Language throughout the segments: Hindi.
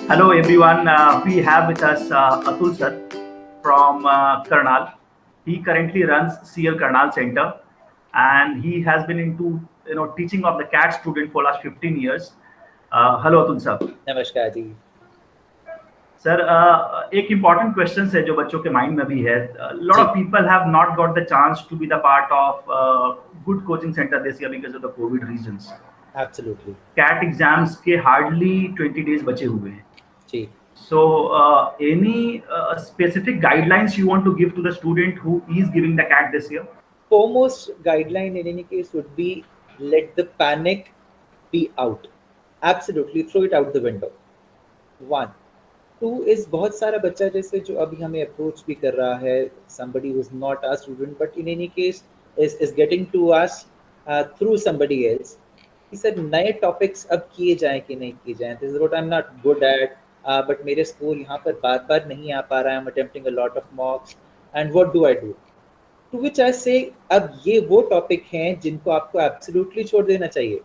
Hello everyone. We have with us Atul sir from Karnal. He currently runs CL Karnal Center, and he has been into teaching of the CAT student for last 15 years. Hello Atul sir. नमस्कार जी। सर एक इम्पॉर्टेंट क्वेश्चन है जो बच्चों के माइंड में भी है. लॉट जी of people have not got the chance to be the part of good coaching centre this year because of the covid reasons. Absolutely. CAT exams के हार्डली 20 डेज बचे हुए हैं. जी So, any specific guidelines you want to give to the student who is giving the CAT this year? foremost guideline in any case would be let the panic be out. Absolutely throw it out the window. One, two is बहुत सारा बच्चा जैसे जो अभी हमें अप्रोच भी कर रहा है, somebody who is not a student but in any case is getting to us through somebody else कि सर नए टॉपिक्स अब किए जाएं कि नहीं किए जाएं. This is what I am not good at, but मेरे स्कोर यहाँ पर बार बार नहीं आ पा रहा है. I am attempting a lot of mocks and what do I do. To which I say अब ये वो टॉपिक हैं जिनको आपको एब्सोल्युटली छोड़ देना चाहिए.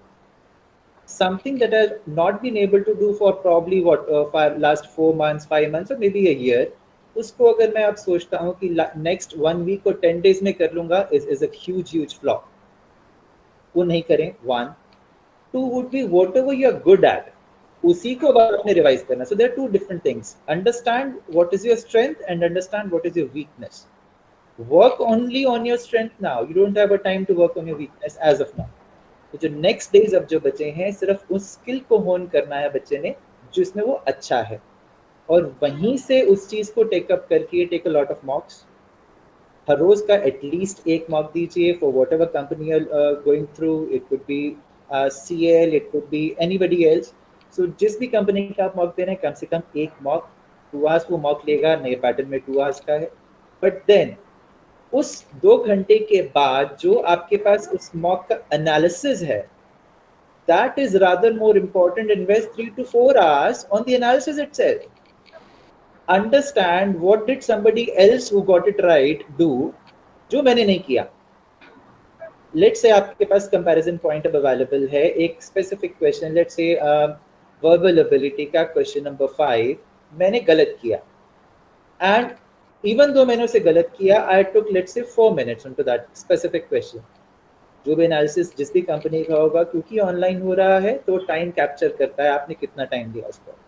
Something that I've not been able to do for probably last 4 months, 5 months or maybe a year, उसको अगर मैं अब सोचता हूँ कि नेक्स्ट 1 वीक और 10 डेज में कर लूंगा इज अ ह्यूज फ्लॉ. वो नहीं करें. One. Two would be whatever you are good at, उसी को बाद आपने रिवाइज करना. So there are two different things. Understand what is your strength and understand what is your weakness. Work only on your strength now. You don't have a time to work on your weakness as of now. तो जो नेक्स्ट डेज अब जो बचे हैं सिर्फ उस स्किल को होन करना है बच्चे ने जिसमें वो अच्छा है, और वहीं से उस चीज को टेकअप करके take a lot of mocks. हर रोज का एटलीस्ट एक मॉक दीजिए for whatever company going through. It could be CL, it could be anybody else. So जिस भी कंपनी का आप मॉक दे रहे हैं कम से कम एक मॉक 2 आवर्स वो मॉक लेगा. नए पैटर्न में 2 आवर्स का है. बट देन उस 2 घंटे के बाद जो आपके पास उस मॉक का एनालिसिस है, that is rather more important. Invest 3 to 4 hours on the analysis itself. Understand what did somebody else who got it right do जो मैंने नहीं किया. लेट्स से आपके पास कंपैरिजन पॉइंट अब अवेलेबल है. एक specific question, let's say verbal ability का क्वेश्चन नंबर 5 मैंने गलत किया. एंड इवन दो मैंने उसे गलत किया, आई टुक let's say 4 minutes into that specific question. जो भी एनालिसिस जिस भी कंपनी का होगा, क्योंकि ऑनलाइन हो रहा है तो टाइम कैप्चर करता है आपने कितना टाइम दिया उसको.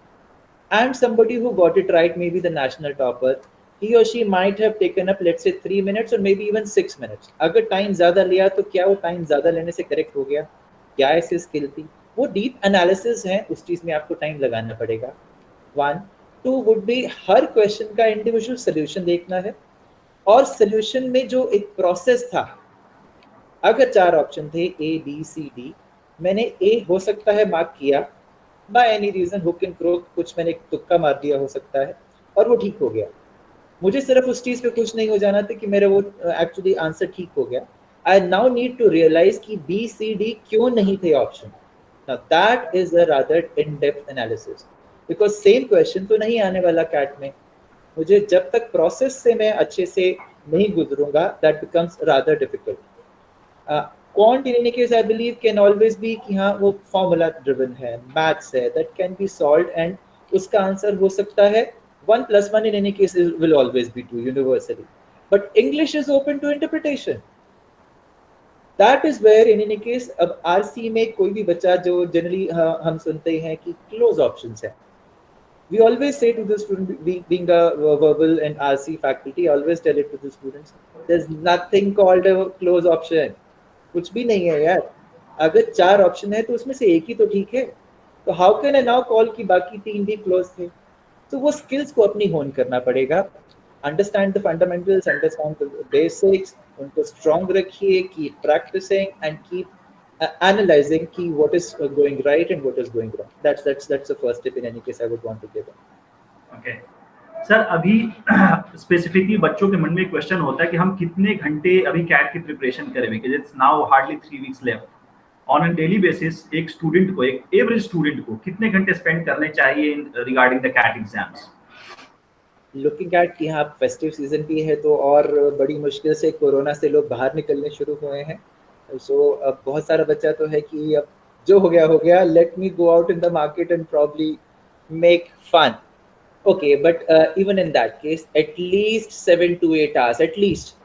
And somebody who got it right, maybe the national topper, he or she might have taken up let's say 3 minutes or maybe even 6 minutes. अगर टाइम ज़्यादा लिया तो क्या वो टाइम ज़्यादा लेने से करेक्ट हो गया? क्या ऐसी स्किल थी? वो डीप एनालिसिस है, उस चीज़ में आपको टाइम लगाना पड़ेगा. वन. टू वुड बी हर क्वेश्चन का इंडिविजुअल सोल्यूशन देखना है, और सोल्यूशन में जो एक प्रोसेस था, अगर 4 ऑप्शन थे A B C D, मैंने A हो सकता है मार्क किया by any reason, hook and crook, कुछ मैंने तुक्का मार दिया हो सकता है और वो ठीक हो गया. मुझे सिर्फ उस चीज पे खुश नहीं हो जाना था कि मेरा वो एक्चुअली आंसर ठीक हो गया. I now need to realise कि B C D क्यों नहीं थे option. Now that is a rather in depth analysis, because same question तो नहीं आने वाला कैट में. मुझे जब तक प्रोसेस से मैं अच्छे से नहीं गुजरूंगा, that becomes rather difficult. Quant in any case I believe can always be कि हाँ वो फॉर्मूला ड्रिवन है, मैथ्स है, that can be solve and उसका आंसर हो सकता है 1 + 1 in any case will always be 2 universally. But English is open to interpretation. That is where in any case अब RC में कोई भी बच्चा जो जनरली हम सुनते हैं कि क्लोज ऑप्शंस है. We always say to the student, being a verbal and RC faculty, always tell it to the students, there's nothing called a close option. कुछ भी नहीं है यार. अगर 4 ऑप्शन है तो उसमें से एक ही तो ठीक है. तो how can I now call कि बाकी 3 भी क्लोज थे? तो वो स्किल्स को अपनी होन करना पड़ेगा. Understand the fundamentals, understand the basics, उनको स्ट्रॉन्ग रखिए, keep practising and keep analyzing key what is going right and what is going wrong. That's the first tip in any case I would want to give. Okay sir, अभी स्पेसिफिकली बच्चों के मन में क्वेश्चन होता है कि हम कितने घंटे अभी कैट की प्रिपरेशन करें, because it's now hardly 3 weeks left. On a daily basis एक स्टूडेंट को, एक एवरेज स्टूडेंट को कितने घंटे स्पेंड करने चाहिए regarding the CAT exams? Looking at कि हाँ फेस्टिव सीजन भी है तो और बड़ी मुश्किल से कोरोना से लोग बाहर निकलने शुरू हुए हैं. सो अब बहुत सारा बच्चा तो है कि अब जो हो गया हो गया, let me go out in the market and probably make fun. Okay, but even in that case, at least 7 to 8 hours, at least.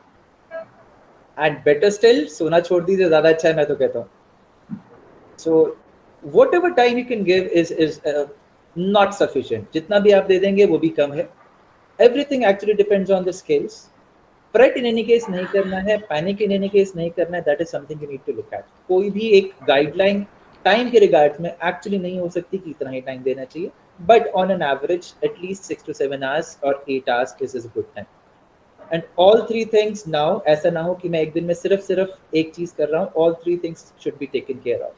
And better still, सोना छोड़ दीजिए, ज़्यादा अच्छा है मैं तो कहता हूँ. So whatever time you can give is not sufficient. जितना भी आप दे देंगे वो भी कम है. Everything actually depends on the skills. Fret in any case नहीं करना है, panic in any case नहीं करना है. That is something you need to look at. कोई भी एक guideline टाइम के रिगार्ड्स में एक्चुअली नहीं हो सकती कि इतना ही टाइम देना चाहिए. But on an average at least 6 to 7 hours और 8 hours is a good time. And all three things now, ऐसा ना हो कि मैं एक दिन में सिर्फ एक चीज कर रहा हूँ. All three things should be taken care of.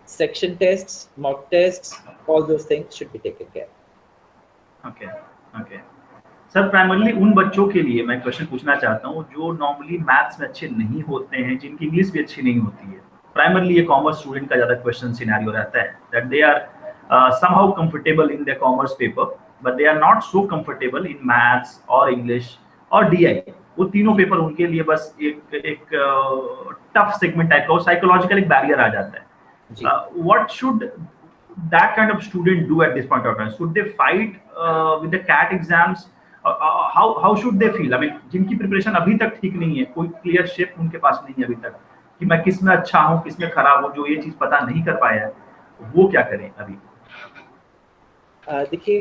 Section tests, mock tests, all those things should be taken care. Okay okay sir, primarily उन बच्चों के लिए मैं क्वेश्चन पूछना चाहता हूँ जो नॉर्मली मैथ्स में अच्छे नहीं होते हैं, जिनकी इंग्लिश भी अच्छी नहीं होती है. प्राइमरली ये कॉमर्स स्टूडेंट का ज़्यादा क्वेश्चन सिनेरियो रहता है that they are somehow comfortable in their commerce paper but they are not so comfortable in maths or English or DI. वो तीनों पेपर उनके लिए बस एक टफ सेगमेंट टाइप का, साइकोलॉजिकल एक बैरियर आ जाता है. What should that kind of student do at this point of time? Should they fight with the CAT exams? How should they feel? I mean, जिनकी प्रिपरेशन अभी तक ठीक नहीं है, कोई क्लियर शेप उनके पास नहीं है अभी तक कि मैं किस में अच्छा हूँ, किस में खराब हूँ, जो ये चीज पता नहीं कर पाया है, वो क्या करें अभी? देखिए,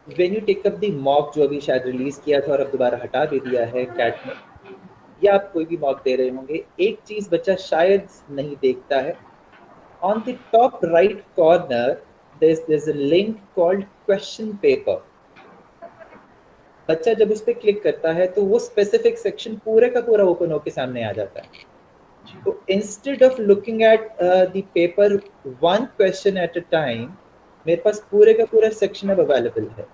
when you take up the mock जो अभी शायद रिलीज किया था और अब दोबारा हटा भी दिया है कैट ने, या आप कोई भी मॉक दे रहे होंगे, एक चीज बच्चा शायद नहीं देखता है. On the top right corner there's a link called question paper. बच्चा जब उस पर क्लिक करता है तो वो स्पेसिफिक सेक्शन पूरे का पूरा ओपन होकर सामने आ जाता है. तो instead of looking at the paper one question at a time, मेरे पास पूरे का पूरा सेक्शन अब अवेलेबल है.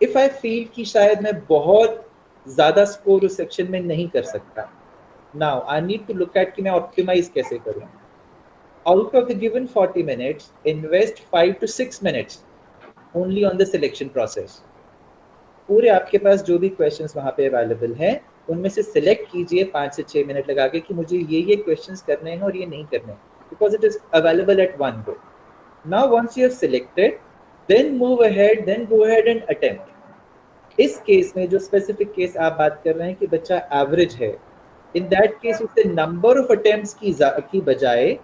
इफ आई फील कि शायद मैं बहुत ज्यादा स्कोर उस सेक्शन में नहीं कर सकता, now I need to look at कि मैं ऑप्टिमाइज कैसे करूं. Out of the given 40 minutes, invest 5 to 6 minutes only on the selection process. पूरे आपके पास जो भी क्वेश्चंस वहां पे अवेलेबल हैं उनमें से सिलेक्ट कीजिए 5 से 6 मिनट लगा के कि मुझे ये क्वेश्चंस करने हैं और ये नहीं करने हैं, because it is available at one go. Now once you have selected, then move ahead, then go ahead and attempt. इस केस में जो स्पेसिफिक केस आप बात कर रहे हैं कि बच्चा एवरेज है, इन दैट केस उसे नंबर ऑफ अटेम्प्ट्स की बजाय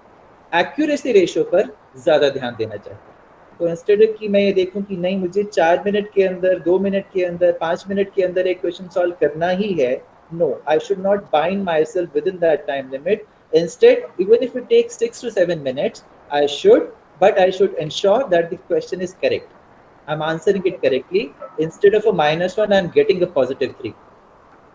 एक्यूरेसी रेशियो पर ज्यादा ध्यान देना चाहिए. तो इंस्टेड कि मैं ये देखूं कि नहीं मुझे 4 मिनट के अंदर, 2 मिनट के अंदर, 5 मिनट के अंदर एक क्वेश्चन सॉल्व करना ही है, no, I should not bind myself within that time limit. Instead, even if it takes 6 to 7 minutes, I should ensure that the question is correct. I'm answering it correctly. Instead of a -1, I'm getting a +3.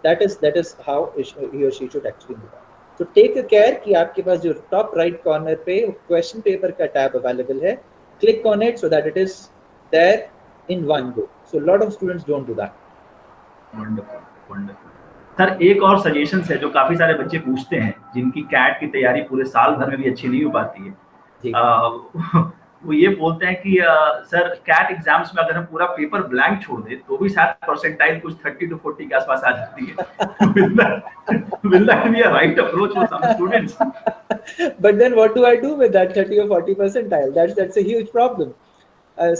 That is how he or she should actually do that. So take a care कि आपके पास जो टॉप राइट कॉर्नर पे क्वेश्चन पेपर का टैब अवेलेबल है, click on it so that it is there in one go. So a lot of students don't do that. Wonderful. Sir, एक और सजेशन है जो काफी सारे बच्चे पूछते हैं जिनकी कैट की तैयारी पूरे साल भर में भी अच्छी नहीं हो पाती है. वो ये बोलते हैं कि सर कैट एग्जाम्स में अगर हम पूरा पेपर ब्लैंक छोड़ दें तो भी शायद परसेंटाइल कुछ 30 to 40 के आसपास आ जाती है. Will that be a right approach for some students? But then what do I do with that 30 or 40 percentile? That's a huge problem.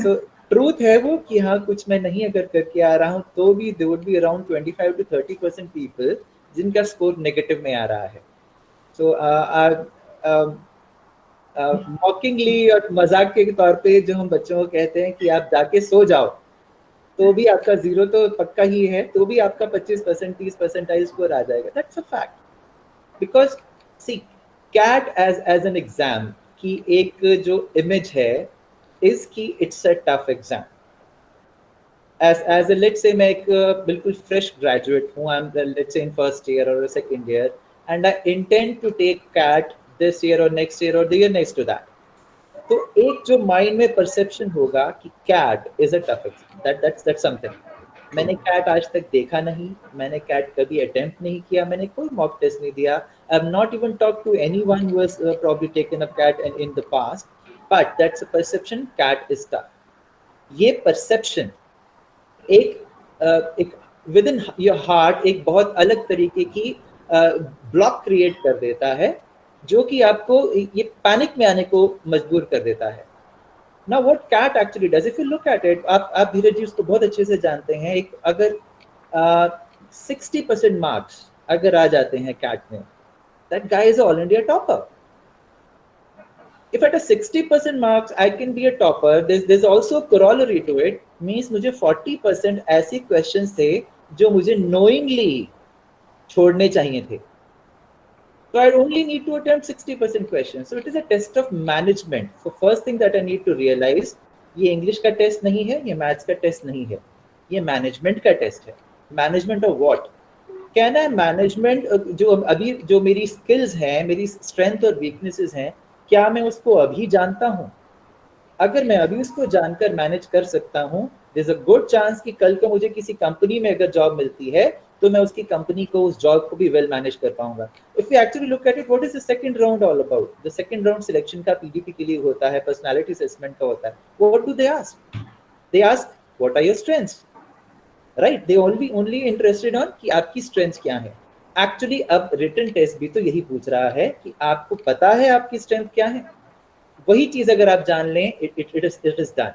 So truth है वो कि हाँ कुछ मैं नहीं अगर करके आ रहा हूँ तो भी there would be around 25 to 30% people जिनका स्कोर नेगेटिव में आ रहा है. So मॉकिंगली और मजाक के तौर पे जो हम बच्चों को कहते हैं कि आप जाके सो जाओ तो भी आपका 0 तो पक्का ही है, तो भी आपका 25% 30% स्कोर आ जाएगा. That's a fact. Because see CAT as an exam की एक जो इमेज है इज कि it's a tough exam. As let's say मैं एक बिल्कुल फ्रेश ग्रेजुएट हूँ, आई am let's say in first year और second year, and I intend to take CAT this year or next year or the year next to that. तो एक जो माइंड में परसेप्शन होगा कि CAT is a tough exam, that's something. मैंने कैट आज तक देखा नहीं, मैंने कैट कभी अटेम्प्ट नहीं किया, मैंने कोई मॉक टेस्ट नहीं दिया. I have not even talk to anyone who has probably taken up CAT in the past, but that's a perception, CAT is tough. ये परसेप्शन एक विद इन योर हार्ट एक बहुत अलग तरीके की ब्लॉक क्रिएट कर देता है जो कि आपको ये पैनिक में आने को मजबूर कर देता है. Now what CAT actually does, if you look at it, आप धीरज जी उसको बहुत अच्छे से जानते हैं, एक अगर 60% मार्क्स अगर आ जाते हैं CAT में, that guy is all India topper. If at a 60% marks I can be a topper, there's also a corollary to it, means मुझे 40% ऐसे questions थे जो मुझे knowingly छोड़ने चाहिए थे. So I only need to attempt 60% questions. So it is a test of management. So first thing that I need to realize, ये English का test नहीं है, ये Maths का test नहीं है, ये management का test है. Management of what? Can I management जो अभी जो मेरी skills हैं, मेरी strength और weaknesses हैं, क्या मैं उसको अभी जानता हूँ? अगर मैं अभी उसको जानकर मैनेज कर सकता हूँ, there's a good chance कि कल को मुझे किसी कंपनी में अगर जॉब मिलती है तो मैं उसकी कंपनी को, उस जॉब को भी वेल मैनेज कर पाऊंगा. If you actually look at it, what is the second round all about? The second round selection का पीडीपी के लिए होता है, पर्सनालिटी असेसमेंट का होता है. What do they ask? They ask what are your strengths, right? They only interested on कि आपकी स्ट्रेंथ्स क्या है. एक्चुअली अब रिटन टेस्ट भी तो यही पूछ रहा है कि आपको पता है आपकी स्ट्रेंथ क्या है. वही चीज अगर आप जान लें, इट इज डन.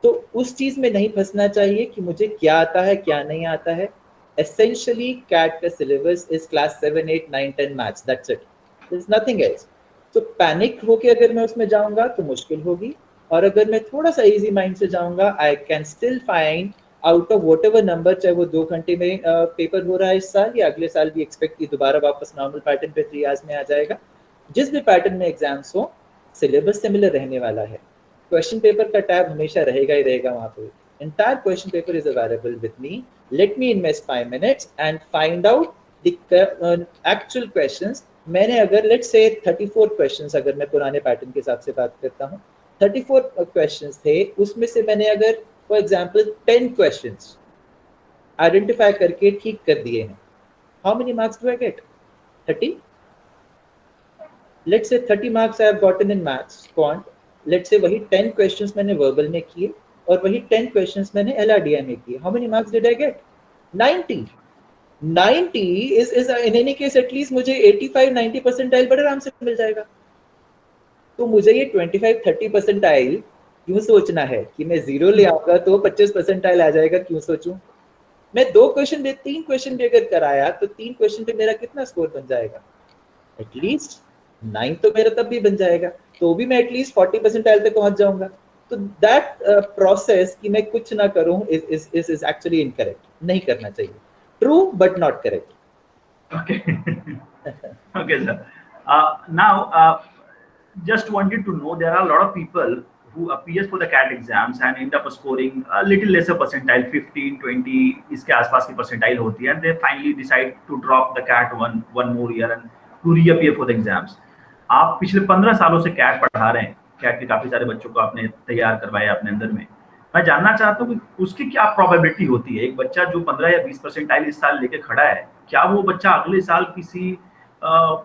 तो उस चीज में नहीं फंसना चाहिए कि मुझे क्या आता है क्या नहीं आता है. एसेंशियली कैट का syllabus is class 7, 8, 9, 10 maths, that's it, there is nothing else. तो पैनिक होके अगर मैं उसमें जाऊंगा तो मुश्किल होगी, और अगर मैं थोड़ा सा इजी माइंड से जाऊंगा, I can still find out of what ever number, चाहे वो 2 घंटे में पेपर हो रहा है इस साल या अगले साल भी एक्सपेक्ट की दोबारा वापस नॉर्मल पैटर्न पे 3 आवर्स में आ जाएगा. जिस भी पैटर्न में एग्जाम्स हो, सिलेबस सिमिलर रहने वाला है. क्वेश्चन पेपर का टैब हमेशा रहेगा ही रहेगा वहां पे. Entire question paper is available with me. Let me invest 5 minutes and find out the actual questions. मैंने अगर let's say 34 questions, अगर मैं पुराने पैटर्न के हिसाब से बात करता हूँ, 34 questions थे, उसमें से मैंने अगर for example 10 questions identify करके ठीक कर दिए हैं, how many marks do I get? 30. Let's say 30 marks I have gotten in maths, quant. Let's say वही 10 questions मैंने verbal में किए और वही 10 questions मैंने LRDI में किए. How many marks did I get? 90. 90 is in any case at least मुझे 85-90 परसेंटाइल बड़े आराम से मिल जाएगा. तो मुझे ये 25-30 परसेंटाइल क्यों सोचना है कि मैं जीरो ले आऊंगा तो 25 परसेंटाइल आ जाएगा, क्यों सोचूं? मैं 2 क्वेश्चन भी 3 क्वेश्चन भी अगर कराया तो 3 क्वेश्चन पे मेरा कितना स्कोर बन जाएगा? एटलीस्ट 9 तो मेरा तब भी बन जाएगा, तो भी मैं एटलीस्ट 40 परसेंटाइल तक पहुंच जाऊंगा. तो दैट प्रोसेस कि मैं कुछ ना करूं इज एक्चुअली इनकरेक्ट. नहीं करना चाहिए. True but not correct. Okay. Okay, sir. Now, just wanted to know, there are a lot of people who appears for the CAT exams and end up scoring a little lesser percentile, 15, 20 इसके आसपास की percentile होती है, and they finally decide to drop the CAT one more year and to reappear for the exams. आप पिछले 15 सालों से CAT पढ़ा रहे हैं, CAT के काफी सारे बच्चों को आपने तैयार करवाया अपने अंदर में. मैं जानना चाहता हूँ कि उसकी क्या प्रोबेबिलिटी होती है. एक बच्चा जो 15 या 20 परसेंटाइल इस साल लेके खड़ा है, क्या वो बच्चा अगले साल किसी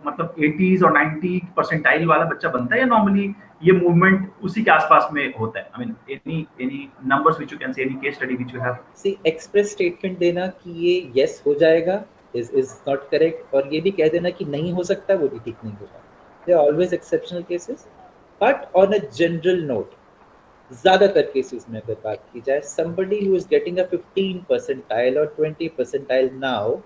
मतलब 80s और 90 परसेंटाइल वाला बच्चा बनता है, या नॉर्मली ये मूवमेंट उसी के आसपास में होता है? I mean any numbers which you can say, any case study which you have? See, express statement देना कि ये यस हो जाएगा इज नॉट करेक्ट, और ये भी कह देना कि नहीं हो सकता, वो भी ठीक नहीं होगा. There are always exceptional cases, but on a general note, ज्यादातर केसेस में अगर बात की जाए, somebody who is getting a 15 percentile or 20 percentile now,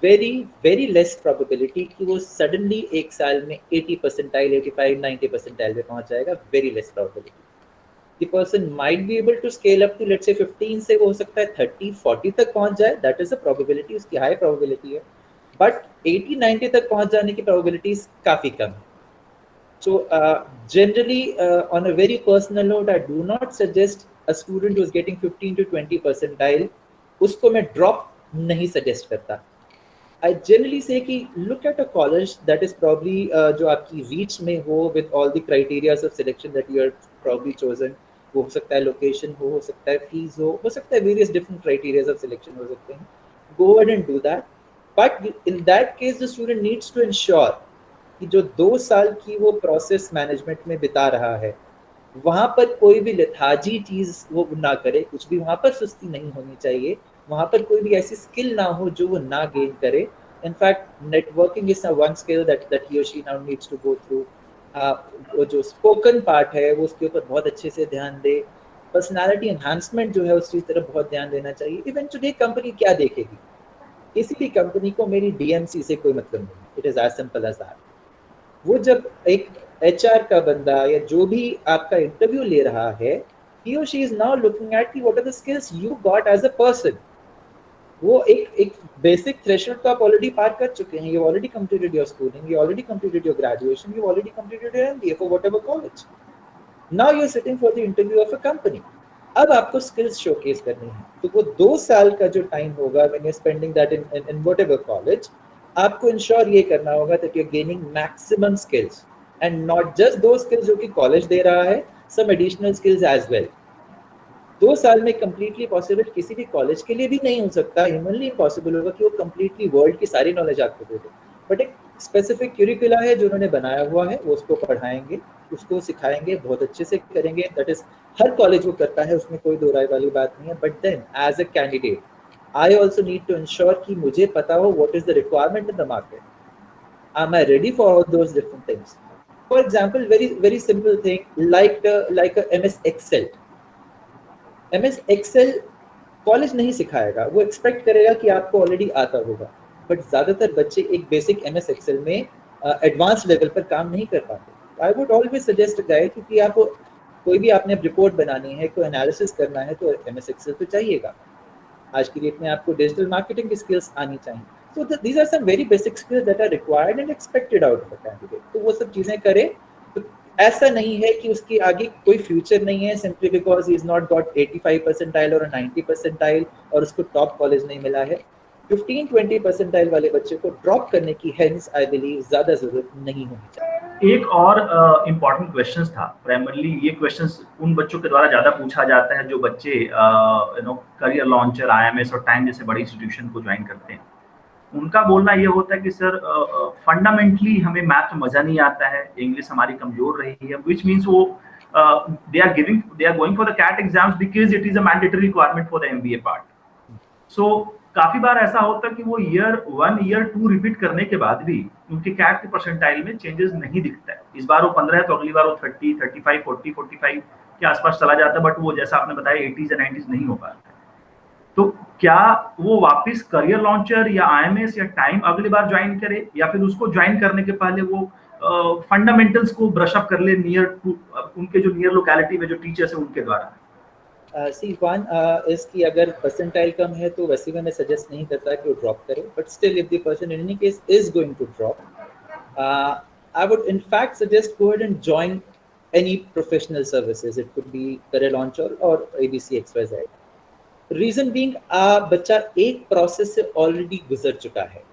very very less probability कि वो suddenly एक साल में 80 percentile, 85-90 percentile पे पहुंच जाएगा. very less probability. the person might be able to scale up to let's say 15 से वो हो सकता है 30-40 तक पहुंच जाए, that is a probability, उसकी high probability है. but 80-90 तक पहुंच जाने की probabilities काफी कम है. So generally, on a very personal note, I do not suggest a student who is getting 15 to 20 percentile, उसको मैं drop नहीं suggest करता. I generally say कि look at a college that is probably जो आपकी reach में हो with all the criteria of selection that you are probably chosen. वो हो सकता है location हो सकता है fees हो सकता है various different criteria of selection हो सकते हैं. Go ahead and do that. But in that case, the student needs to ensure कि जो 2 साल की वो प्रोसेस मैनेजमेंट में बिता रहा है, वहाँ पर कोई भी लेथार्जी चीज़ वो ना करे, कुछ भी वहाँ पर सुस्ती नहीं होनी चाहिए, वहाँ पर कोई भी ऐसी स्किल ना हो जो वो ना गेन करे. In fact, networking is one skill that he or she now needs to go through. वो जो स्पोकन पार्ट है वो उसके ऊपर बहुत अच्छे से ध्यान दे, पर्सनालिटी एनहांसमेंट जो है उस चीज़ तरफ बहुत ध्यान देना चाहिए। इवेंचुअली कंपनी क्या देखेगी, किसी भी कंपनी को मेरी डीएमसी से कोई मतलब नहीं, it is as simple as that. वो जब एक एचआर का बंदा या जो भी आपका इंटरव्यू ले रहा है, he or she is now looking at कि what are the skills you got as a person। वो एक बेसिक थ्रेशोल्ड तो आप ऑलरेडी पार कर चुके हैं, you already completed your schooling, you already completed your graduation, you already completed your MBA for whatever college. Now you are sitting for the interview of a company. अब आपको स्किल्स शोकेस करनी है, तो वो 2 साल का जो टाइम होगा when you are spending that in whatever college, आपको इंश्योर ये करना होगा that you are gaining maximum skills and not just दो स्किल्स जो कि कॉलेज दे रहा है, some additional skills as well. 2 साल में कंप्लीटली पॉसिबल किसी भी कॉलेज के लिए भी नहीं हो सकता, ह्यूमनली इम्पॉसिबल होगा कि वो कंप्लीटली वर्ल्ड की सारी नॉलेज आपको दे दे। बट एक स्पेसिफिक क्यूरिकुला है जो उन्होंने बनाया हुआ है, वो उसको पढ़ाएंगे, उसको सिखाएंगे, बहुत अच्छे से करेंगे। दैट इज हर कॉलेज वो करता है, उसमें कोई दो राय वाली बात नहीं है। But then as a candidate I also need to ensure कि मुझे पता हो what is the requirement in the market, am I ready for all those different things? For example, very simple thing like a MS Excel। MS Excel college नहीं सिखाएगा, वो एक्सपेक्ट करेगा कि आपको ऑलरेडी आता होगा। बट ज़्यादातर बच्चे एक बेसिक MS Excel में एडवांस लेवल पर काम नहीं कर पाते। I would always suggest guide, क्योंकि आपको कोई भी आपने रिपोर्ट बनानी है, कोई एनालिसिस करना है, तो MS Excel तो चाहिएगा। आज की डेट में आपको डिजिटल मार्केटिंग की स्किल्स आनी चाहिए। So these are some very basic skills that are required and expected out of a candidate. तो वो सब चीज़ें करे, तो ऐसा नहीं है कि उसके आगे कोई फ्यूचर नहीं है simply because he is not got 85 percentile और 90 परसेंटाइल और उसको टॉप कॉलेज नहीं मिला है। 15-20 परसेंटाइल वाले बच्चे को ड्रॉप करने की हेंस आई बिलीव ज़्यादा ज़रूरत नहीं होनी चाहिए। एक और इम्पॉर्टेंट क्वेश्चन था, प्राइमरली ये क्वेश्चन उन बच्चों के द्वारा ज़्यादा पूछा जाता है जो बच्चे करियर लॉन्चर, आईएमएस और टाइम जैसे बड़ी इंस्टीट्यूशन को ज्वाइन करते हैं। उनका बोलना ये होता है कि सर फंडामेंटली हमें मैथ में मजा नहीं आता है, इंग्लिश हमारी कमजोर रही है, विच मीन्स वो they are going for the CAT exams because it is a mandatory requirement for the MBA part. So काफी बार ऐसा होता है कि वो ईयर 1 ईयर 2 रिपीट करने के बाद भी उनके कैट के परसेंटाइल में चेंजेस नहीं दिखता है। इस बार वो 15 है तो अगली बार वो 30, 35, 40, 45 के आसपास चला जाता है, बट वो जैसा आपने बताया 80s या 90s नहीं हो पाता। तो क्या वो वापस करियर लॉन्चर या आईएमएस या टाइम अगली बार ज्वाइन करे, या फिर उसको ज्वाइन करने के पहले वो फंडामेंटल्स को ब्रश अप कर ले नियर टू उनके जो नियर लोकेलिटी में जो टीचर्स है उनके द्वारा? सी वन इसकी अगर परसेंटाइल कम है तो वैसे में मैं सजेस्ट नहीं करता कि वो ड्रॉप करे, but still if the person in any case is going to drop, I would in fact suggest go ahead and join any professional services, it could be career launcher or ABC XYZ। Reason being बच्चा एक प्रोसेस से ऑलरेडी गुजर चुका है।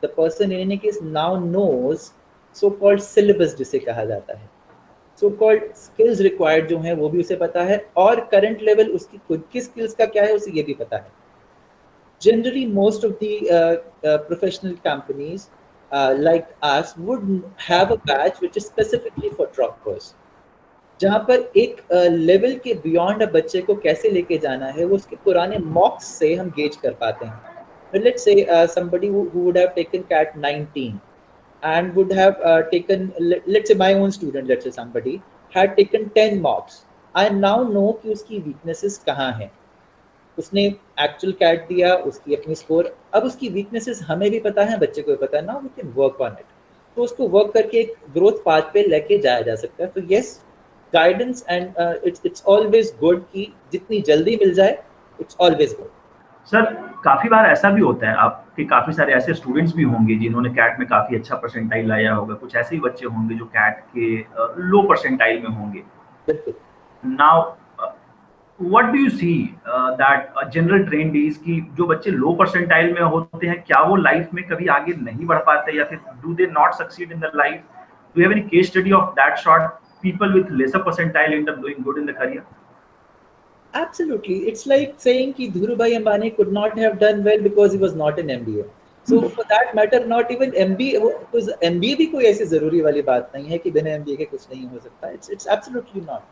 The person in any case now knows so called syllabus जिसे कहा जाता है, सो कॉल्ड स्किल्स रिक्वायर्ड जो है वो भी उसे पता है, और करंट लेवल उसकी खुद की स्किल्स का क्या है उसे ये भी पता है। Generally most of the professional companies like us would have a batch which is specifically for droppers, जहाँ पर एक लेवल के बियॉन्ड बच्चे को कैसे लेके जाना है वो उसके पुराने मॉक्स से हम गेज कर पाते हैं। Let's say somebody who would have taken CAT 19 and would have taken, let's say my own student, let's say somebody had taken 10 mocks, I now know कि उसकी weaknesses कहाँ हैं। उसने एक्चुअल कैट दिया, उसकी अपनी स्कोर, अब उसकी वीकनेसेस हमें भी पता है, बच्चे को भी पता है ना, we can work on it. तो उसको वर्क करके एक ग्रोथ पाथ पे लेके जाया जा सकता है। तो yes, guidance and it's always good कि जितनी जल्दी मिल जाए, इट्स ऑलवेज गुड। सर काफी बार ऐसा भी होता है आपके काफी सारे ऐसे स्टूडेंट्स भी होंगे जिन्होंने कैट में काफी अच्छा परसेंटाइल लाया होगा, कुछ ऐसे ही बच्चे होंगे जो कैट के लो परसेंटाइल में होंगे। बिल्कुल। Now what do you see that general trend is कि जो बच्चे लो परसेंटाइल में होते हैं क्या वो लाइफ में कभी आगे नहीं बढ़ पाते, या फिर do they not succeed in their life? Do you have any case study of that sort, people with lesser percentile end up doing good in the career? Absolutely, it's like saying कि Dhirubhai Ambani could not have done well because he was not an MBA. So for that matter, not even MBA, because MBA भी कोई ऐसी जरूरी वाली बात नहीं है कि बिना MBA के कुछ नहीं हो सकता। It's absolutely not.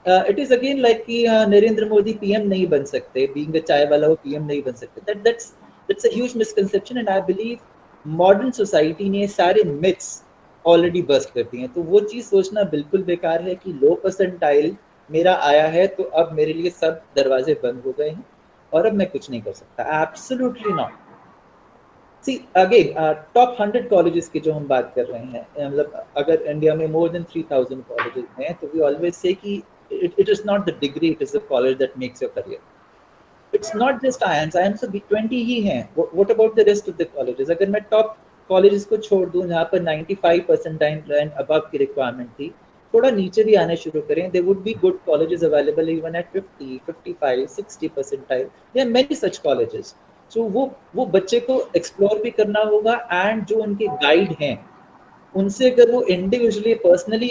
It is again like कि नरेंद्र मोदी PM नहीं बन सकते, being a चाय वाला वो PM नहीं बन सकते। That's a huge misconception, and I believe modern society ने सारे myths ऑलरेडी बस्ट करती हैं। तो वो चीज़ सोचना बिल्कुल बेकार है कि लो परसेंटाइल मेरा आया है तो अब मेरे लिए सब दरवाजे बंद हो गए हैं और अब मैं कुछ नहीं कर सकता। Absolutely not. See again top 100 colleges की जो हम बात कर रहे हैं, मतलब अगर इंडिया में मोर देन 3000 कॉलेजेस हैं तो वी ऑलवेज से कि it is not the degree, it is the college that makes your career. It's not just IIMs तो 20 ही हैं। What about the rest of the colleges? अगर मैं टॉप कॉलेजेस को छोड़ दूं जहाँ पर 95 परसेंटाइल एंड अबव की रिक्वायरमेंट थी, थोड़ा नीचे भी आने शुरू करें, there would be good colleges available even at 50, 55, 60 percentile. There are many such colleges. So वो बच्चे को एक्सप्लोर भी करना होगा एंड जो उनके गाइड हैं उनसे अगर वो इंडिविजुअली पर्सनली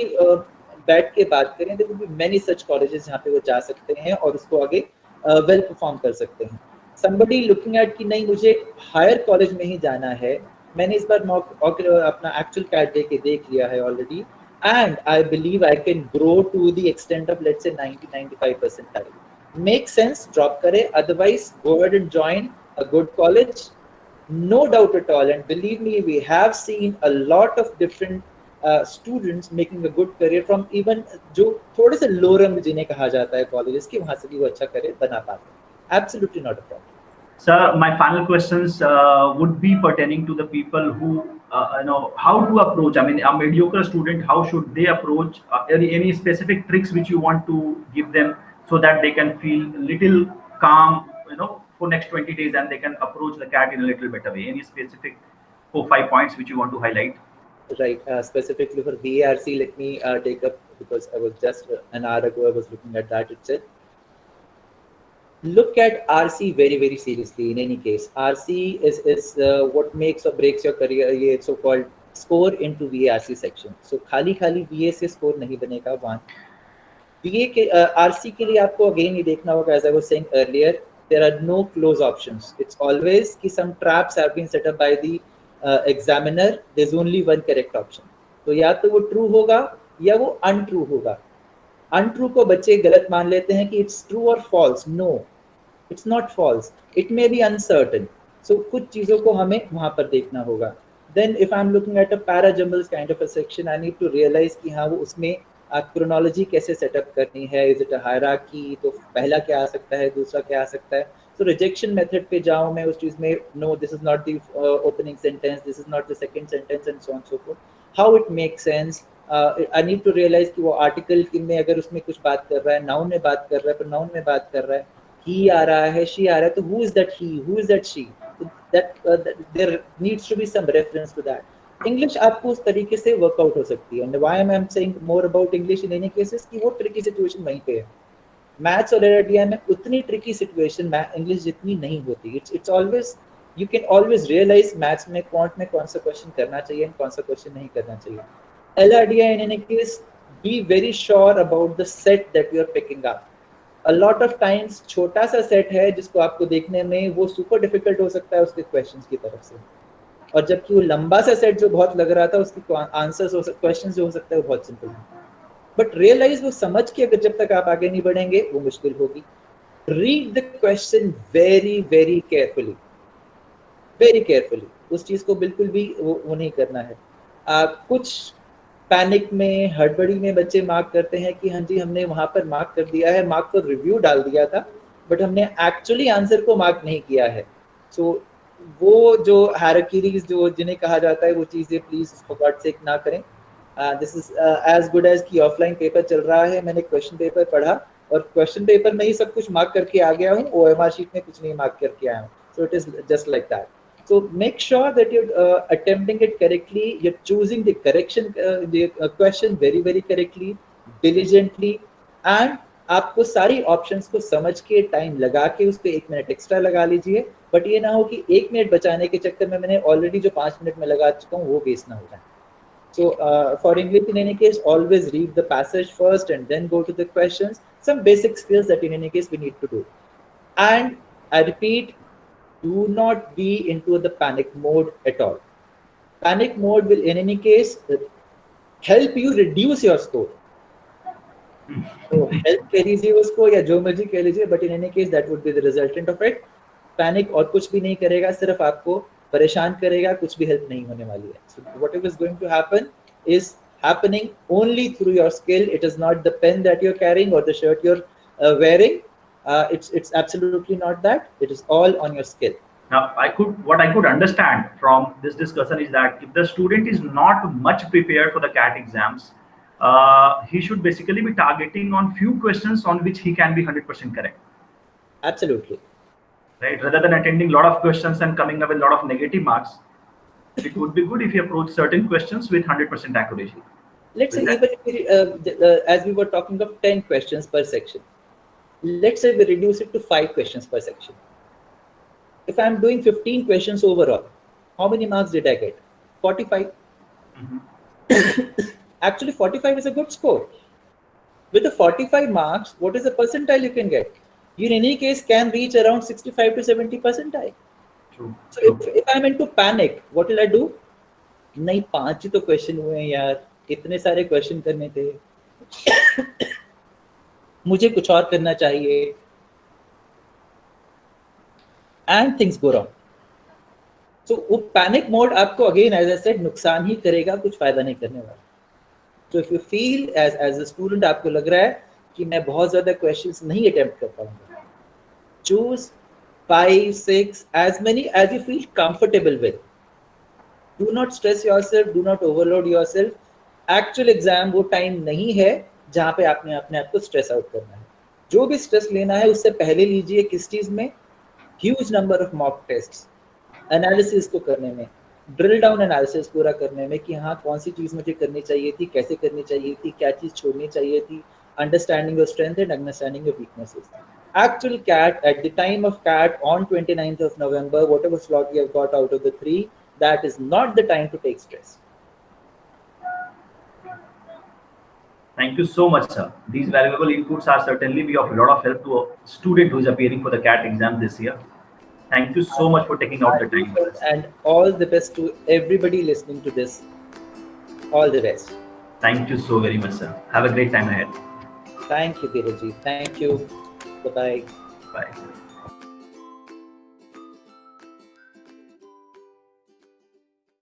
बैठ के बात करें तो भी मैनी सच कॉलेजेस जहाँ पे वो जा सकते हैं और उसको आगे वेल परफॉर्म कर सकते हैं। समबडी लुकिंग एट कि नहीं मुझे हायर कॉलेज में ही जाना है, मैंने इस बार अपना एक्चुअल कैट दे के देख लिया है already and I believe I can grow to the extent of let's say 90-95 percentile, make sense, drop करे, otherwise go ahead and join a good college, no doubt at all. And believe me, we have seen a lot of different students making a good career from even जो थोड़े से लो रंग जिन्हें कहा जाता है कॉलेजेस की, वहां से भी वो अच्छा करियर बना पाते हैं। Absolutely not a problem. Sir, my final questions would be pertaining to the people who how to approach. I mean, a mediocre student, how should they approach? Any specific tricks which you want to give them so that they can feel little calm, for next 20 days, and they can approach the CAT in a little better way? Any specific 4-5 points which you want to highlight? Right. Specifically for VARC, let me take up, because I was just an hour ago, I was looking at that itself. Look at RC very, very seriously. In any case, RC is what makes or breaks your career. ये so-called score into VARC section. So खाली VA से score नहीं बनेगा। One, VA के RC के लिए आपको again ये देखना होगा, as I was saying earlier, there are no close options. It's always कि some traps have been set up by the examiner. There's only one correct option. तो या तो वो true होगा या वो untrue होगा। Untrue को बच्चे गलत मान लेते हैं कि it's true or false. No, it's not false. It may be uncertain. So कुछ चीज़ों को हमें वहाँ पर देखना होगा। Then if I'm looking at a para-jumbles kind of a section, I need to realize कि हाँ वो उसमें क्रोनोलॉजी कैसे सेटअप करनी है, इज इट अ हायरार्की, तो पहला क्या आ सकता है, दूसरा क्या आ सकता है। तो रिजेक्शन मेथड पे जाऊँ मैं उस चीज़ में, no this is not the opening sentence, this is not the second sentence and so on so forth, how it make sense. I need to realise कि वो आर्टिकल में अगर उसमें कुछ बात कर रहा है, नाउन में बात कर रहा है, प्रोनाउन में बात कर रहा है, ही आ रहा है, शी आ रहा है, तो who is that he, who is that she, that there needs to be some reference to that. English आपको उस तरीके से वर्कआउट हो सकती है। And why I am saying more about English in any cases कि वो ट्रिकी सिचुएशन वहीं पे है। मैथ्स और एलआरडीआई में उतनी ट्रिकी सिचुएशन इंग्लिश जितनी नहीं होती। It's always, you can always realize maths में क्वांट में कौन सा क्वेश्चन करना चाहिए, कौन सा क्वेश्चन नहीं करना चाहिए। LRDI in any case, be very sure about the set that you are picking up. A lot of times छोटा सा सेट है जिसको आपको देखने में वो सुपर डिफिकल्ट हो सकता है उसके क्वेश्चंस की तरफ से, और जबकि वो लंबा सा सेट जो बहुत लग रहा था उसकी आंसर्स क्वेश्चन जो हो सकता है वो बहुत सिंपल है। बट रियलाइज वो समझ के अगर जब तक आप आगे नहीं बढ़ेंगे वो मुश्किल होगी। Read the question very very carefully, very carefully. उस चीज को बिल्कुल भी वो नहीं करना है। कुछ पैनिक में, हड़बड़ी में बच्चे मार्क करते हैं कि हाँ जी हमने वहां पर मार्क कर दिया है, मार्क तो रिव्यू डाल दिया था बट हमने एक्चुअली आंसर को मार्क नहीं किया है। सो वो जो हायरार्कीज जो जिन्हें कहा जाता है वो चीज़ें प्लीज फॉर गॉड सेक ना करें। This is as good as कि ऑफलाइन पेपर चल रहा है, मैंने क्वेश्चन पेपर पढ़ा और क्वेश्चन पेपर में ही सब कुछ मार्क करके आ गया हूँ, ओएमआर शीट में कुछ नहीं मार्क करके आया हूँ। So it is just like that. So make sure that you're attempting it correctly, you're choosing the correction, the question very very correctly, diligently, and आपको सारी ऑप्शंस को समझ के टाइम लगा के उस पर 1 मिनट एक्स्ट्रा लगा लीजिए। बट ये ना हो कि 1 मिनट बचाने के चक्कर में मैंने ऑलरेडी जो 5 मिनट में लगा चुका हूँ वो वेस्ट ना हो जाए। So for English in any case, always read the passage first and then go to the questions. Some basic skills that in any case we need to do. And I repeat, do not be into the panic mode at all. Panic mode will in any case help you reduce your score. तो हेल्प कह लीजिए उसको या जो मर्जी कह लीजिए, but in any case that would be the resultant of it. Panic और कुछ भी नहीं करेगा, सिर्फ आपको परेशान करेगा, कुछ भी हेल्प नहीं होने वाली है। So whatever is going to happen, is happening only through your skill. It is not the pen that you're carrying or the shirt you're wearing. It's absolutely not that. It is all on your skill. Now, what I could understand from this discussion is that if the student is not much prepared for the CAT exams, he should basically be targeting on few questions on which he can be 100% correct, Absolutely. right? Rather than attending a lot of questions and coming up with a lot of negative marks, it would be good if you approach certain questions with 100% accuracy. Let's say Will that? even if we, as we were talking of 10 questions per section, let's say we reduce it to 5 questions per section. If I'm doing 15 questions overall, how many marks did I get? 45. Actually, 45 is a good score. With the 45 marks, what is the percentile you can get? You in any case can reach around 65 to 70 percentile. True. So True. if I'm into panic, what will I do? नहीं 5 ही तो क्वेश्चन हुए हैं यार, इतने सारे क्वेश्चन करने थे, मुझे कुछ और करना चाहिए, and things go wrong. So वो पैनिक मोड आपको अगेन एज आई सेड नुकसान ही करेगा, कुछ फायदा नहीं करने वाला. So if you feel as a student आपको लग रहा है कि मैं बहुत ज्यादा क्वेश्चंस नहीं अटेम्प्ट कर पाऊंगा, choose 5, 6, as many as you feel comfortable with. Do not stress yourself, do not overload yourself. Actual exam वो टाइम नहीं है जहाँ पे आपने अपने आप को स्ट्रेस आउट करना है. जो भी स्ट्रेस लेना है उससे पहले लीजिए. किस चीज में? Huge number of mock tests, analysis को करने में, ड्रिल डाउन एनालिसिस पूरा करने में कि हाँ कौन सी चीज मुझे करनी चाहिए थी, कैसे करनी चाहिए थी, क्या चीज छोड़नी चाहिए थी, understanding your strength and understanding your weaknesses. Actual CAT, at the time of CAT on 29th of November, whatever slot you have got out of the 3, that is not the time to take stress. Thank you so much, sir. These valuable inputs are certainly be of a lot of help to a student who is appearing for the CAT exam this year. Thank you so much for taking out the time for this. And all the best to everybody listening to this. All the best. Thank you so very much, sir. Have a great time ahead. Thank you, Dheeraj ji. Thank you. Bye-bye. Bye.